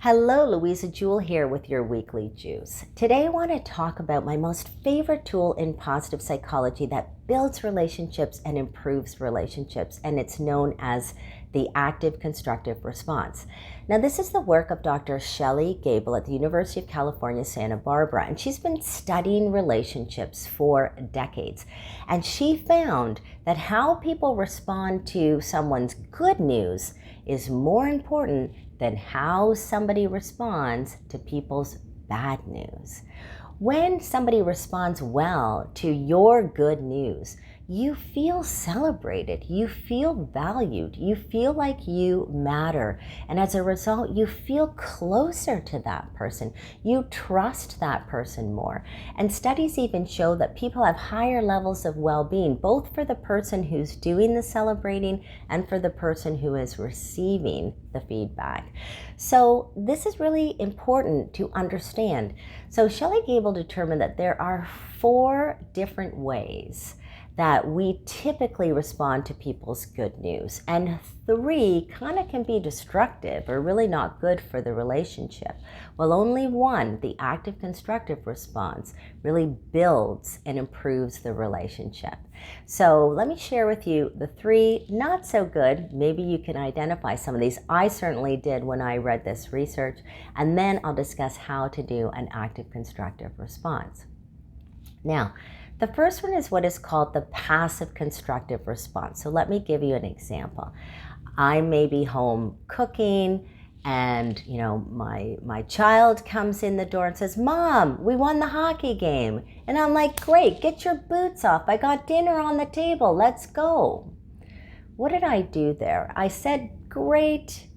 Hello, Louisa Jewell here with your weekly juice. Today I want to talk about my most favorite tool in positive psychology that builds relationships and improves relationships, and it's known as the Active Constructive Response. Now, this is the work of Dr. Shelly Gable at the University of California, Santa Barbara, and she's been studying relationships for decades. And she found that how people respond to someone's good news is more important than how somebody responds to people's bad news. When somebody responds well to your good news, you feel celebrated, you feel valued, you feel like you matter, and as a result, you feel closer to that person. You trust that person more. And studies even show that people have higher levels of well-being, both for the person who's doing the celebrating and for the person who is receiving the feedback. So this is really important to understand. So Shelly Gable determined that there are 4 different ways that we typically respond to people's good news, and 3 kind of can be destructive or really not good for the relationship. Well, only one, the active constructive response, really builds and improves the relationship. So let me share with you the 3 not so good. Maybe you can identify some of these. I certainly did when I read this research, and then I'll discuss how to do an active constructive response. Now, the first one is what is called the passive constructive response. So let me give you an example. I may be home cooking and my child comes in the door and says, "Mom, we won the hockey game." And I'm like, "Great, get your boots off. I got dinner on the table. Let's go." What did I do there? I said, "Great,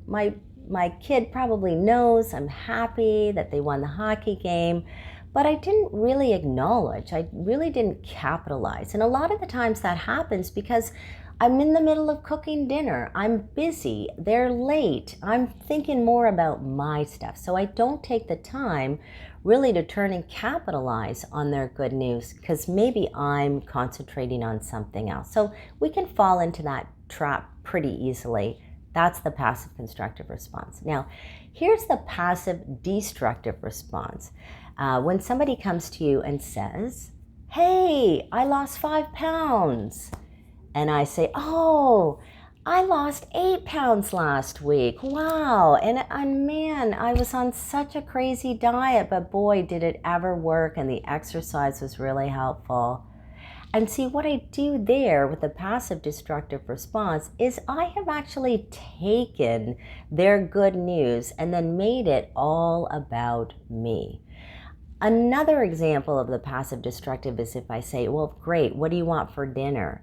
my kid probably knows I'm happy that they won the hockey game." But I didn't really acknowledge, I really didn't capitalize. And a lot of the times that happens because I'm in the middle of cooking dinner, I'm busy, they're late, I'm thinking more about my stuff. So I don't take the time really to turn and capitalize on their good news because maybe I'm concentrating on something else. So we can fall into that trap pretty easily. That's the passive constructive response. Now, here's the passive destructive response. When somebody comes to you and says, "Hey, I lost 5 pounds." And I say, "Oh, I lost 8 pounds last week. Wow. And man, I was on such a crazy diet, but boy, did it ever work. And the exercise was really helpful." And see, what I do there with the passive destructive response is I have actually taken their good news and then made it all about me. Another example of the passive destructive is if I say, "Well, great, what do you want for dinner?"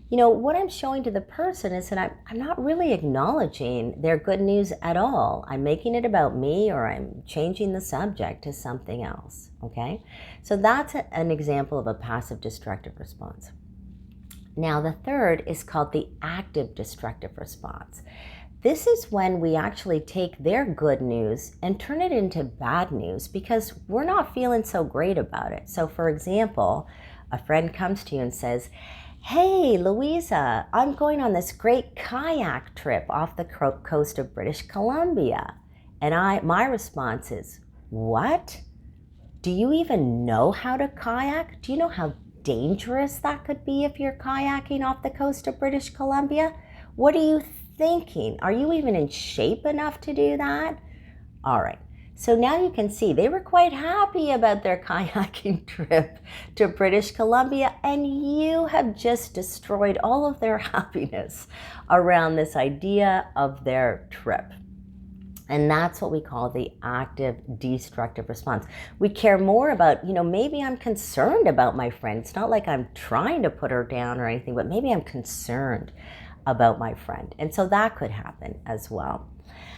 What I'm showing to the person is that I'm not really acknowledging their good news at all. I'm making it about me, or I'm changing the subject to something else, okay? So that's an example of a passive destructive response. Now, the third is called the active destructive response. This is when we actually take their good news and turn it into bad news because we're not feeling so great about it. So, for example, a friend comes to you and says, "Hey, Louisa, I'm going on this great kayak trip off the coast of British Columbia." And my response is, "What? Do you even know how to kayak? Do you know how dangerous that could be if you're kayaking off the coast of British Columbia? What are you thinking? Are you even in shape enough to do that?" All right. So now you can see they were quite happy about their kayaking trip to British Columbia, and you have just destroyed all of their happiness around this idea of their trip. And that's what we call the active destructive response. We care more about, maybe I'm concerned about my friend. It's not like I'm trying to put her down or anything, but maybe I'm concerned about my friend. And so that could happen as well.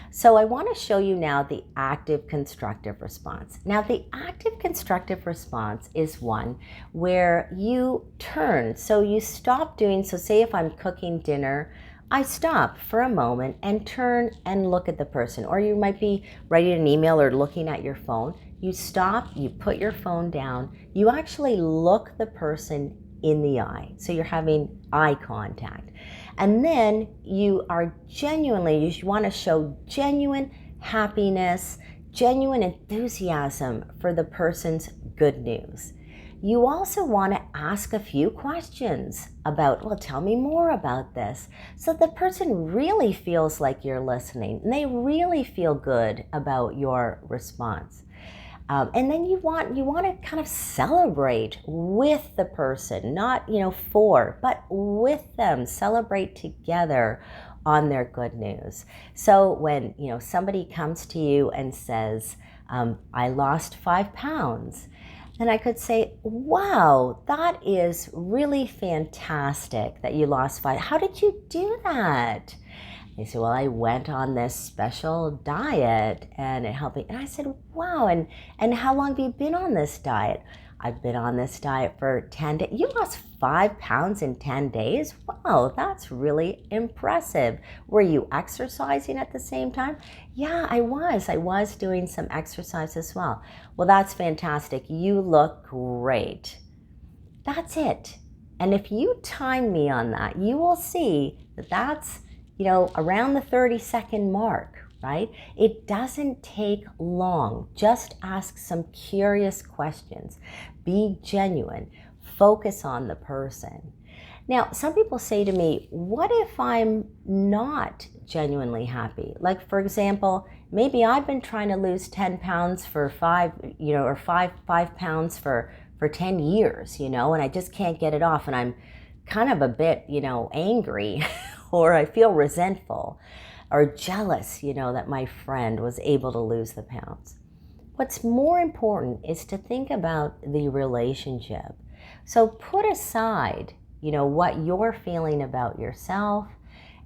So I want to show you now the active constructive response. Now, the active constructive response is one where you turn. So you stop doing, so say if I'm cooking dinner, I stop for a moment and turn and look at the person. Or you might be writing an email or looking at your phone. You stop, you put your phone down, you actually look the person in the eye. So you're having eye contact. And then you are genuinely, you want to show genuine happiness, genuine enthusiasm for the person's good news. You also want to ask a few questions about, well, tell me more about this, so the person really feels like you're listening and they really feel good about your response. And then you want to kind of celebrate with the person, not for, but with them. Celebrate together on their good news. So when somebody comes to you and says, "I lost 5 pounds," then I could say, "Wow, that is really fantastic that you lost 5. How did you do that?" They said, "Well, I went on this special diet and it helped me." And I said, "Wow, and how long have you been on this diet?" "I've been on this diet for 10 days. You lost 5 pounds in 10 days? Wow, that's really impressive. Were you exercising at the same time?" "Yeah, I was. I was doing some exercise as well." "Well, that's fantastic. You look great." That's it. And if you time me on that, you will see that that's around the 30-second mark, right? It doesn't take long. Just ask some curious questions. Be genuine. Focus on the person. Now, some people say to me, what if I'm not genuinely happy? Like, for example, maybe I've been trying to lose 10 pounds for or 5 pounds for 10 years, and I just can't get it off. And I'm kind of a bit, angry or I feel resentful or jealous, that my friend was able to lose the pounds. What's more important is to think about the relationship. So put aside, what you're feeling about yourself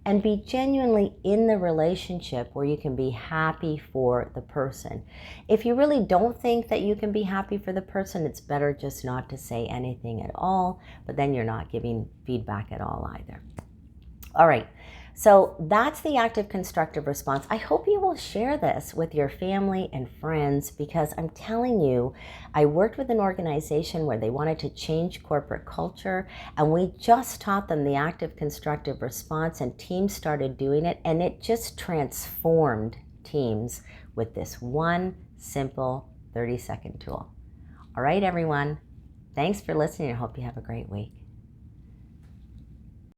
and be genuinely in the relationship where you can be happy for the person. If you really don't think that you can be happy for the person, it's better just not to say anything at all, but then you're not giving feedback at all either. All right, so that's the active constructive response. I hope you will share this with your family and friends, because I'm telling you, I worked with an organization where they wanted to change corporate culture, and we just taught them the active constructive response, and teams started doing it, and it just transformed teams with this one simple 30-second tool. All right, everyone, thanks for listening. I hope you have a great week.